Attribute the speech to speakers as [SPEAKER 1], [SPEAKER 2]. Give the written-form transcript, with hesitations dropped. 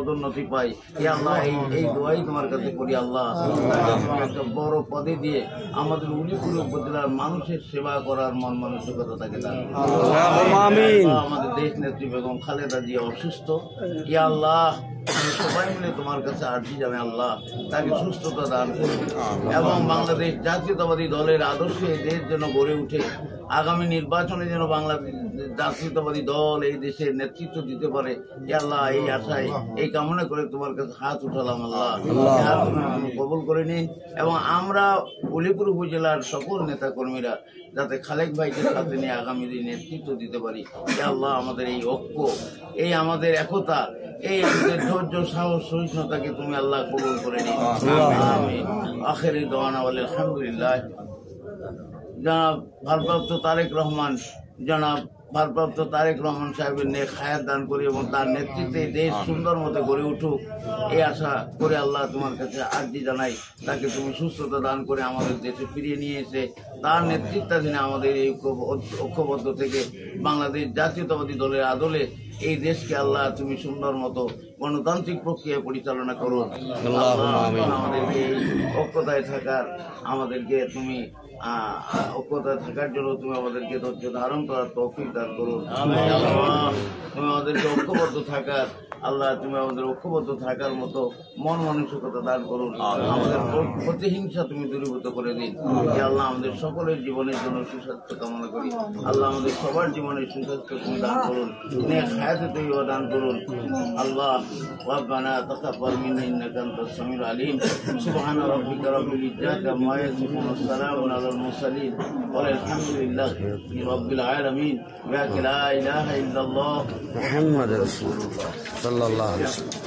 [SPEAKER 1] পদোন্নতি পাই। ইয়া আল্লাহ এই দোয়াই তোমার কাছে করি আল্লাহ, একটা বড় পদে দিয়ে আমাদের উলিপুর উপজেলার মানুষের সেবা করার মন মানসিকতা তাকে দান করুন। আমাদের দেশ নেত্রী বেগম খালেদা জিয়া অসুস্থ, ইয়া আল্লাহ সবাই মিলে তোমার কাছে আর্জি জানাই আল্লাহ তাকে সুস্থতা দান করুন এবং বাংলাদেশ জাতীয়তাবাদী দলের আদর্শে দেশ যেন গড়ে উঠে, আগামী নির্বাচনে যেন বাংলাদেশ জাতীয়তাবাদী দল এই দেশের নেতৃত্ব দিতে পারে। আল্লাহ এই আশায় এই কামনা করে তোমার কাছে হাত উঠালাম আল্লাহ, কবুল করে নিন এবং আমরা উলিপুর উপজেলার সকল নেতা কর্মীরা যাতে খালেক ভাইকে সাথে নিয়ে আগামী দিন নেতৃত্ব দিতে পারি। আল্লাহ আমাদের এই ঐক্য, এই আমাদের একতা, এই আমাদের ধৈর্য সাহস সহিষ্ণুতাকে তুমি আল্লাহ কবুল করে নিন। আমিন। আখিরি দোয়ানা বলে আলহামদুলিল্লাহ। জনাব ভারপ্রাপ্ত তারেক রহমান সাহেবের নেক হায়াত দান করি এবং তার নেতৃত্বে দেশ সুন্দর মতো গড়ে উঠুক এই আশা করে আল্লাহ তোমার কাছে আর্জি জানাই তাকে তুমি সুস্থতা দান করে আমাদের দেশে ফিরিয়ে নিয়ে এসে তার নেতৃত্বাধীনে আমাদের এই ঐক্যবদ্ধ থেকে বাংলাদেশ জাতীয়তাবাদী দলের আদলে এই দেশকে আল্লাহ তুমি সুন্দর মতো গণতান্ত্রিক প্রক্রিয়া পরিচালনা করো। আমাদেরকে এই ঐক্যতায় থাকার আমাদেরকে তুমি ঐক্যতায় থাকার জন্য তুমি আমাদেরকে ধৈর্য ধারণ করার তৌফিক দান করুন। তুমি আমাদেরকে ঐক্যবদ্ধ থাকার আল্লাহ তুমি আমাদের ঐক্যবদ্ধ থাকার মতো মন মানসিকতা দান করুন। আমাদের প্রতিহিংসা তুমি দূরীভূত করে দিন। আল্লাহ আমাদের সকলের জীবনের জন্য সুস্বাস্থ্য কামনা করি। আল্লাহ আমাদের সবার জীবনের সুস্বাস্থ্য তুমি দান করুন, হায়াতে তৈবা দান করুন। আল্লাহ ربنا تقبل منا انك انت السميع العليم سبحان ربك رب العزة عما يصفون والسلام على المرسلين والحمد لله رب العالمين لا اله الا الله محمد رسول الله صلى الله عليه وسلم.